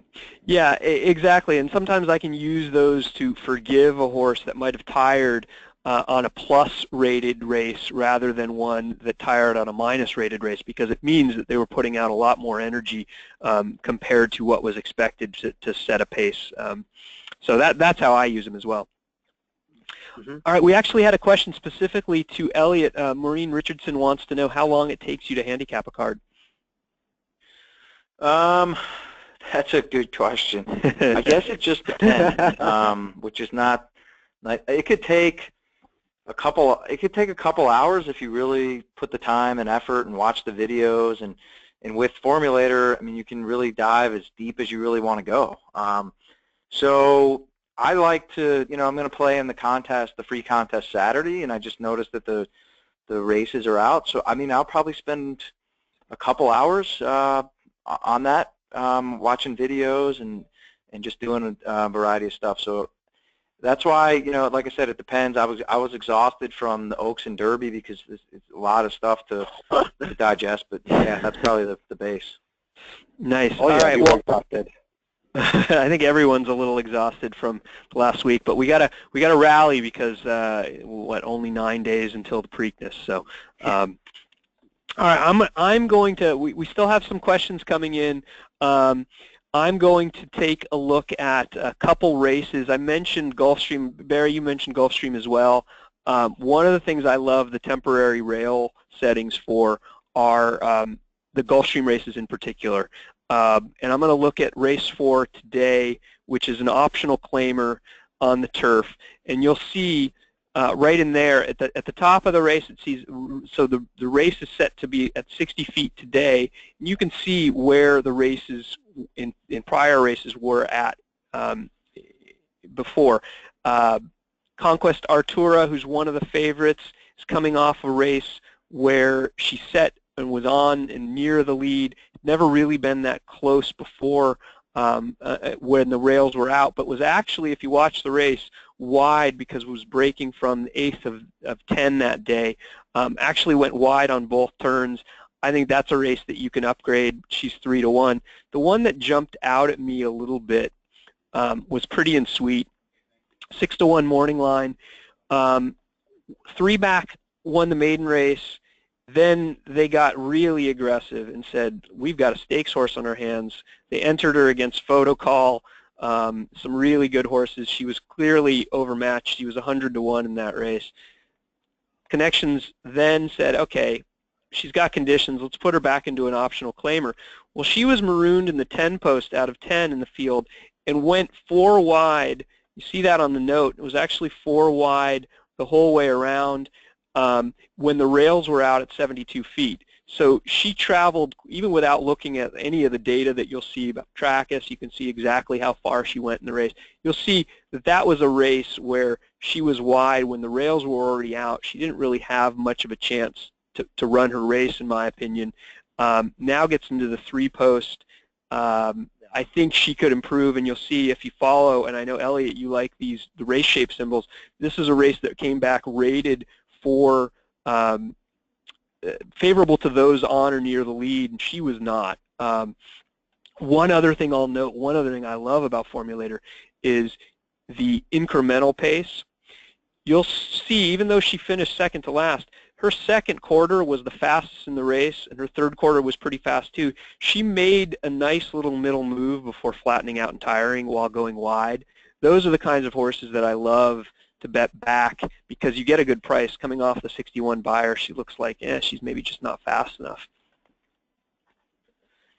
Yeah, exactly. And sometimes I can use those to forgive a horse that might have tired on a plus rated race rather than one that tired on a minus rated race, because it means that they were putting out a lot more energy compared to what was expected to set a pace. So that's how I use them as well. Mm-hmm. All right, we actually had a question specifically to Eliot. Maureen Richardson wants to know how long it takes you to handicap a card. That's a good question. I guess it just depends, which is not. It could take a couple. It could take a couple hours if you really put the time and effort and watch the videos. And with Formulator, I mean, you can really dive as deep as you really want to go. So I like to, I'm going to play in the contest, the free contest Saturday, and I just noticed that the races are out. So I mean, I'll probably spend a couple hours on that, watching videos and just doing a variety of stuff. So that's why, like I said, it depends. I was exhausted from the Oaks and Derby because it's a lot of stuff to digest. But yeah, that's probably the base. Nice. Oh, yeah, all right. you Well, were exhausted. I think everyone's a little exhausted from last week, but we gotta rally because only 9 days until the Preakness. So. All right, I'm going to. We still have some questions coming in. I'm going to take a look at a couple races. I mentioned Gulfstream. Barry, you mentioned Gulfstream as well. One of the things I love the temporary rail settings for are the Gulfstream races in particular. And I'm going to look at race 4 today, which is an optional claimer on the turf, and you'll see. Right in there at the top of the race, it sees, so the race is set to be at 60 feet today. And you can see where the races in prior races were at before. Conquest Artura, who's one of the favorites, is coming off a race where she set and was on and near the lead. Never really been that close before when the rails were out, but was actually, if you watch the race, wide because it was breaking from the 8th of 10 that day. Actually went wide on both turns. I think that's a race that you can upgrade. She's 3-1. The one that jumped out at me a little bit was Pretty and Sweet. 6-1 morning line. 3 back won the maiden race. Then they got really aggressive and said, we've got a stakes horse on our hands. They entered her against Photocall, some really good horses. She was clearly overmatched. She was 100-1 in that race. Connections then said, okay, she's got conditions. Let's put her back into an optional claimer. Well, she was marooned in the 10 post out of 10 in the field and went 4 wide. You see that on the note. It was actually 4 wide the whole way around. When the rails were out at 72 feet. So she traveled, even without looking at any of the data that you'll see about Trackus, you can see exactly how far she went in the race. You'll see that that was a race where she was wide when the rails were already out. She didn't really have much of a chance to run her race, in my opinion. Now gets into the 3 post. I think she could improve, and you'll see if you follow, and I know, Eliot, you like the race shape symbols. This is a race that came back rated for favorable to those on or near the lead, and she was not. One other thing I'll note, one other thing I love about Formulator is the incremental pace. You'll see, even though she finished second to last, her second quarter was the fastest in the race, and her third quarter was pretty fast too. She made a nice little middle move before flattening out and tiring while going wide. Those are the kinds of horses that I love to bet back because you get a good price. Coming off the 61 buyer, she looks like, she's maybe just not fast enough.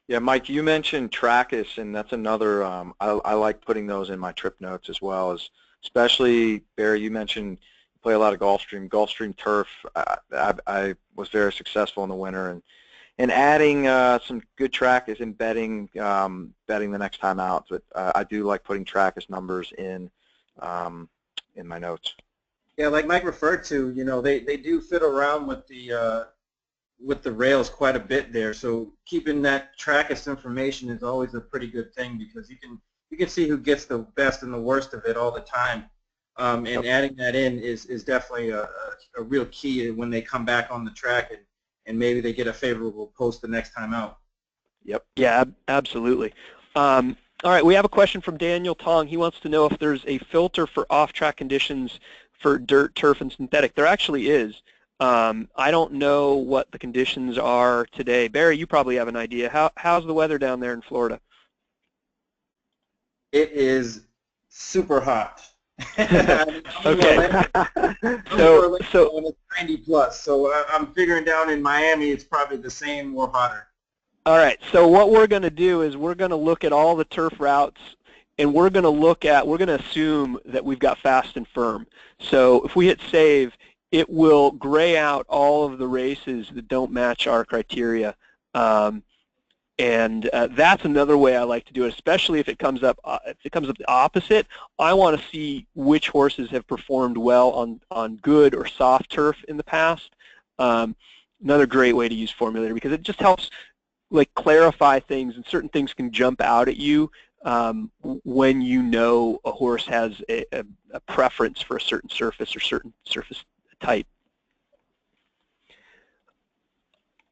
Yeah, Mike, you mentioned Trackus, and that's another, I like putting those in my trip notes as well, as especially, Barry, you mentioned you play a lot of Gulfstream turf. I was very successful in the winter, and adding some good Trackus and betting the next time out. But I do like putting Trackus numbers in my notes. Yeah, like Mike referred to, they do fit around with the rails quite a bit there. So keeping that Trackus information is always a pretty good thing because you can see who gets the best and the worst of it all the time. And adding that in is definitely a real key when they come back on the track and maybe they get a favorable post the next time out. Yep. Yeah, absolutely. All right, we have a question from Daniel Tong. He wants to know if there's a filter for off-track conditions for dirt, turf, and synthetic. There actually is. I don't know what the conditions are today. Barry, you probably have an idea. How's the weather down there in Florida? It is super hot. Okay. So it's 90 plus. So I'm figuring down in Miami, it's probably the same or hotter. All right. So what we're going to do is we're going to look at all the turf routes, and we're going to assume that we've got fast and firm. So if we hit save, it will gray out all of the races that don't match our criteria. And that's another way I like to do it, especially if it comes up the opposite. I want to see which horses have performed well on good or soft turf in the past. Another great way to use Formulator, because it just helps like clarify things, and certain things can jump out at you when you know a horse has a preference for a certain surface or certain surface type.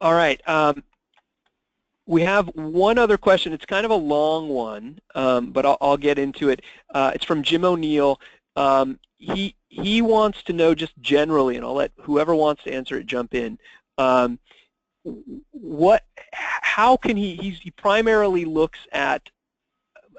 All right. We have one other question. It's kind of a long one, but I'll get into it. It's from Jim O'Neill. He wants to know just generally, and I'll let whoever wants to answer it jump in. How can he primarily looks at,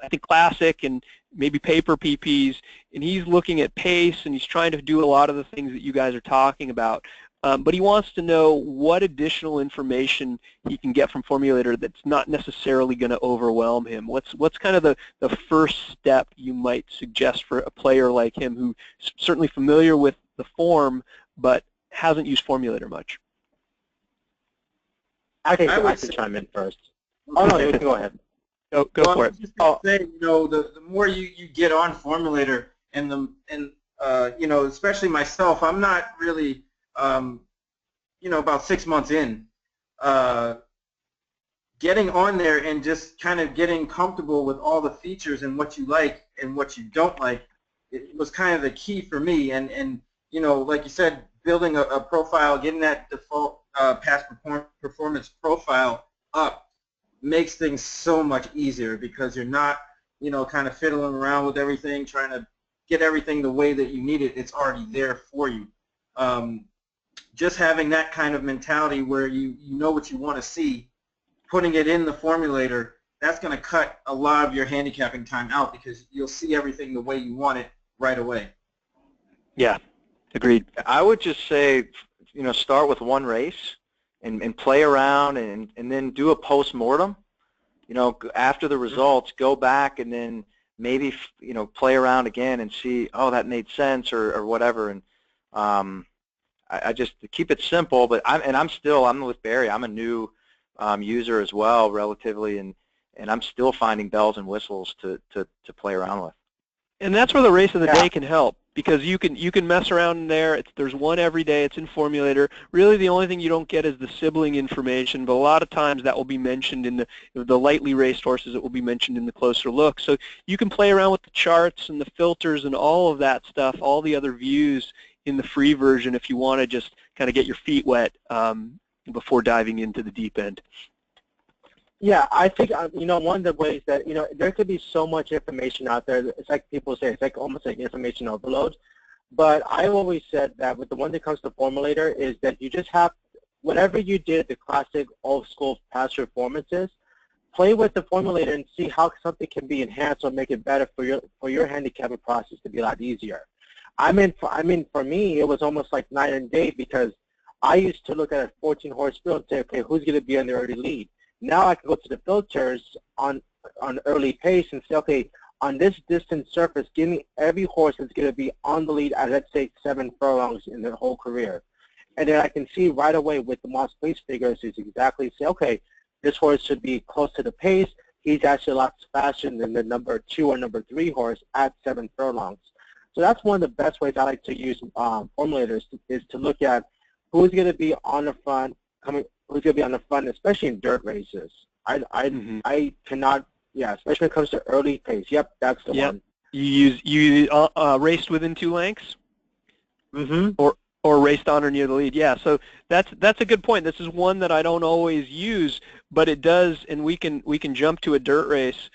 I think, classic and maybe paper PPs, and he's looking at pace, and he's trying to do a lot of the things that you guys are talking about. But he wants to know what additional information he can get from Formulator that's not necessarily going to overwhelm him. What's kind of the first step you might suggest for a player like him who's certainly familiar with the form but hasn't used Formulator much? I can chime in first. Oh no, you can go ahead. Go for it. I was just gonna say, the more you get on Formulator, and especially myself, I'm not really about 6 months in, getting on there and just kind of getting comfortable with all the features and what you like and what you don't like, it was kind of the key for me. And like you said, building a profile, getting that default past performance profile up makes things so much easier, because you're not, kind of fiddling around with everything, trying to get everything the way that you need it. It's already there for you. Just having that kind of mentality where you know what you want to see, putting it in the Formulator, that's going to cut a lot of your handicapping time out, because you'll see everything the way you want it right away. Yeah, agreed. I would just say, start with one race and play around, and then do a post-mortem. After the results, go back and then maybe, play around again and see, oh, that made sense, or whatever. And I just keep it simple, but I'm with Barry. I'm a new user as well, relatively, and I'm still finding bells and whistles to play around with. And that's where the race of the day can help, because you can mess around in there. There's one every day. It's in Formulator. Really, the only thing you don't get is the sibling information, but a lot of times that will be mentioned in the lightly raced horses. It will be mentioned in the closer look. So you can play around with the charts and the filters and all of that stuff, all the other views in the free version, if you want to just kind of get your feet wet before diving into the deep end. Yeah, I think, one of the ways that, there could be so much information out there. It's like people say, it's like almost like information overload. But I've always said that with the one that comes to Formulator is that you just have, whatever you did, the classic old school past performances, play with the Formulator and see how something can be enhanced or make it better for your handicapping process to be a lot easier. I mean, for me, it was almost like night and day, because I used to look at a 14-horse field and say, okay, who's going to be on the early lead? Now I can go to the filters on early pace and say, okay, on this distant surface, give me every horse that's going to be on the lead at, let's say, 7 furlongs in their whole career. And then I can see right away with the Moss Pace figures is exactly say, okay, this horse should be close to the pace. He's actually a lot faster than the number 2 or number 3 horse at 7 furlongs. So that's one of the best ways I like to use Formulators is to look at who's going to be on the front, who's going to be on the front, especially in dirt races. I cannot, especially when it comes to early pace. Yep, that's the one. You raced within 2 lengths? Mm-hmm. Or raced on or near the lead. Yeah, so that's a good point. This is one that I don't always use, but it does, and we can jump to a dirt race.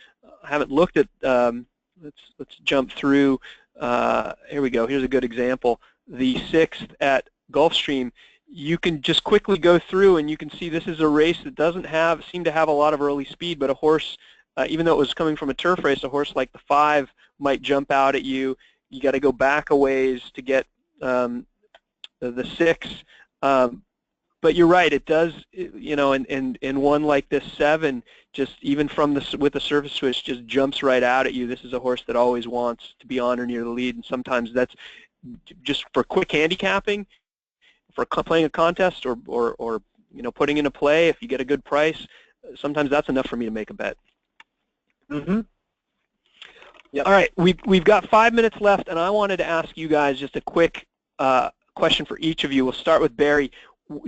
I haven't looked at, let's jump through here we go. Here's a good example. The 6th at Gulfstream, you can just quickly go through and you can see this is a race that doesn't seem to have a lot of early speed, but a horse, even though it was coming from a turf race, a horse like the 5 might jump out at you. You got to go back a ways to get the 6. But you're right, it does, you know, and one like this 7, just even from with the surface switch, just jumps right out at you. This is a horse that always wants to be on or near the lead, and sometimes that's just for quick handicapping, for playing a contest, or you know, putting in a play. If you get a good price, sometimes that's enough for me to make a bet. Mm-hmm. Yep. All right, we've got 5 minutes left, and I wanted to ask you guys just a quick question for each of you. We'll start with Barry.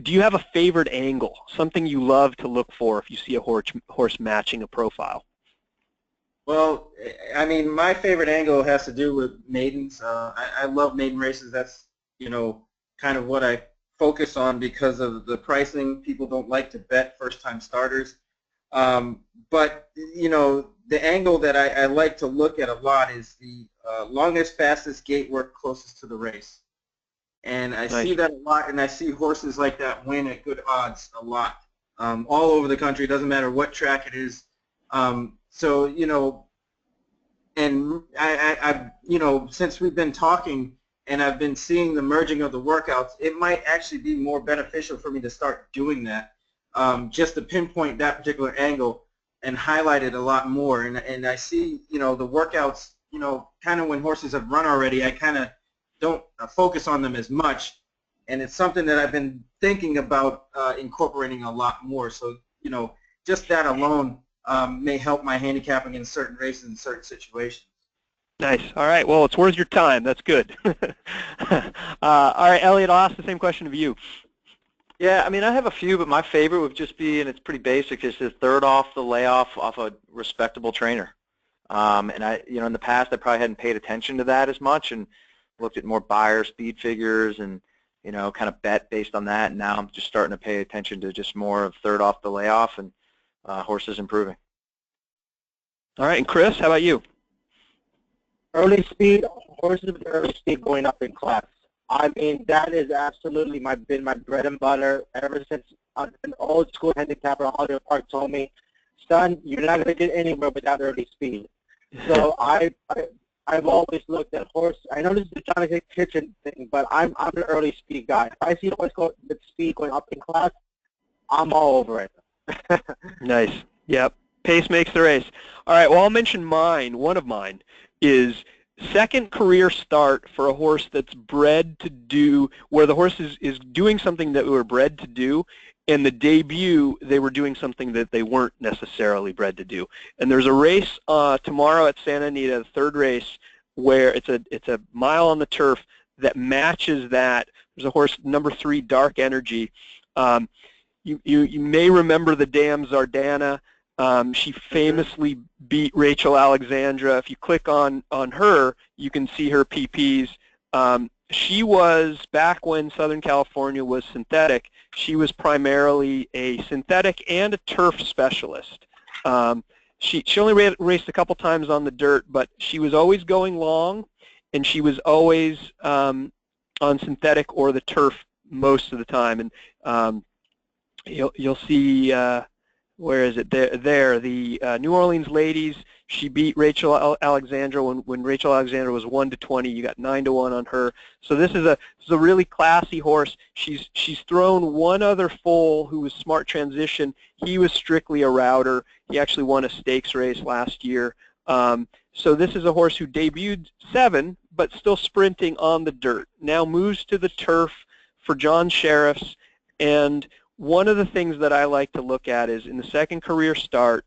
Do you have a favorite angle, something you love to look for if you see a horse matching a profile? Well, I mean, my favorite angle has to do with maidens. I love maiden races. That's, you know, kind of what I focus on because of the pricing. People don't like to bet first-time starters. But, you know, the angle that I like to look at a lot is the longest, fastest gate work closest to the race. And I see that a lot, and I see horses like that win at good odds a lot, all over the country. It doesn't matter what track it is. So, you know, and I, you know, since we've been talking and I've been seeing the merging of the workouts, it might actually be more beneficial for me to start doing that, just to pinpoint that particular angle and highlight it a lot more. And I see, you know, the workouts, you know, kind of when horses have run already, I kind of don't focus on them as much, and it's something that I've been thinking about incorporating a lot more. So, you know, just that alone may help my handicapping in certain races and certain situations. Nice. All right. Well, it's worth your time. That's good. All right, Eliot, I'll ask the same question of you. Yeah, I mean, I have a few, but my favorite would just be, and it's pretty basic, is the third off the layoff off a respectable trainer. And I, you know, in the past, I probably hadn't paid attention to that as much, and looked at more buyer speed figures and, you know, kind of bet based on that. And now I'm just starting to pay attention to just more of third off the layoff and horses improving. All right, and Chris, how about you? Early speed, horses with early speed going up in class. I mean, that is absolutely been my bread and butter ever since an old school handicapper, Hollywood Park, told me, son, you're not going to get anywhere without early speed. So I've always looked at horse. I know this is a Jonathan Kitchen thing, but I'm an early speed guy. If I see a horse go with speed going up in class, I'm all over it. Nice. Yep. Pace makes the race. All right. Well, I'll mention mine. One of mine is second career start for a horse that's bred to do, where the horse is doing something that we were bred to do, and the debut, they were doing something that they weren't necessarily bred to do. And there's a race tomorrow at Santa Anita, the third race, where it's a mile on the turf that matches that. There's a horse, number 3, Dark Energy. You may remember the dam Zardana. She famously beat Rachel Alexandra. If you click on her, you can see her PPs. She was, back when Southern California was synthetic, she was primarily a synthetic and a turf specialist. She only raced a couple times on the dirt, but she was always going long, and she was always on synthetic or the turf most of the time. And you'll see, where is it? There, the New Orleans ladies. She beat Rachel Alexandra when Rachel Alexandra was 1-20. You got 9-1 on her. So this is a really classy horse. She's thrown one other foal who was Smart Transition. He was strictly a router. He actually won a stakes race last year. So this is a horse who debuted 7, but still sprinting on the dirt. Now moves to the turf for John Sheriffs. And one of the things that I like to look at is in the second career start,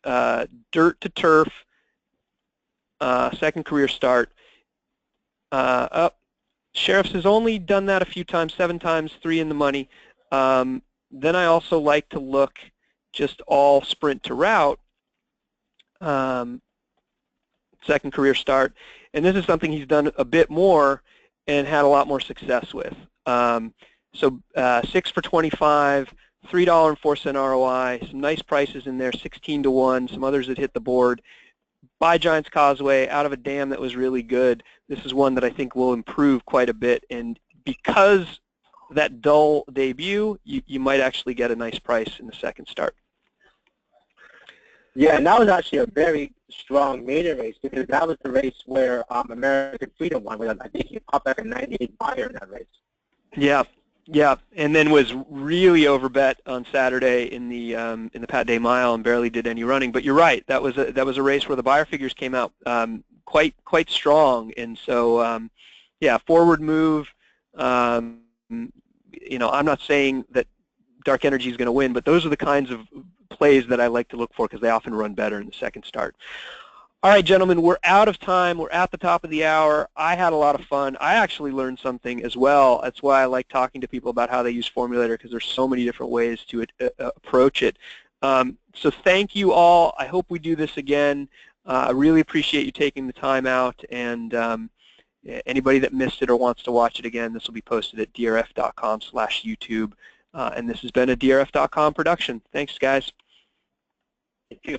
dirt to turf, second career start. Sheriffs has only done that a few times, 7 times, 3 in the money. Then I also like to look just all sprint to route, second career start. And this is something he's done a bit more and had a lot more success with. So 6 for 25, $3.04 ROI, some nice prices in there, 16-1, some others that hit the board. by Giants Causeway, out of a dam that was really good. This is one that I think will improve quite a bit, and because that dull debut, you might actually get a nice price in the second start. Yeah, and that was actually a very strong maiden race, because that was the race where American Freedom won. I think he popped back a 98 buyer in that race. Yeah, yeah, and then was really overbet on Saturday in the Pat Day Mile and barely did any running. But you're right, that was a race where the buyer figures came out quite strong, and so yeah, forward move. You know, I'm not saying that Dark Energy is going to win, but those are the kinds of plays that I like to look for because they often run better in the second start. All right, gentlemen, we're out of time. We're at the top of the hour. I had a lot of fun. I actually learned something as well. That's why I like talking to people about how they use Formulator, because there's so many different ways to approach it. So thank you all. I hope we do this again. I really appreciate you taking the time out, and anybody that missed it or wants to watch it again, this will be posted at drf.com/YouTube. And this has been a drf.com production. Thanks, guys. Thank you.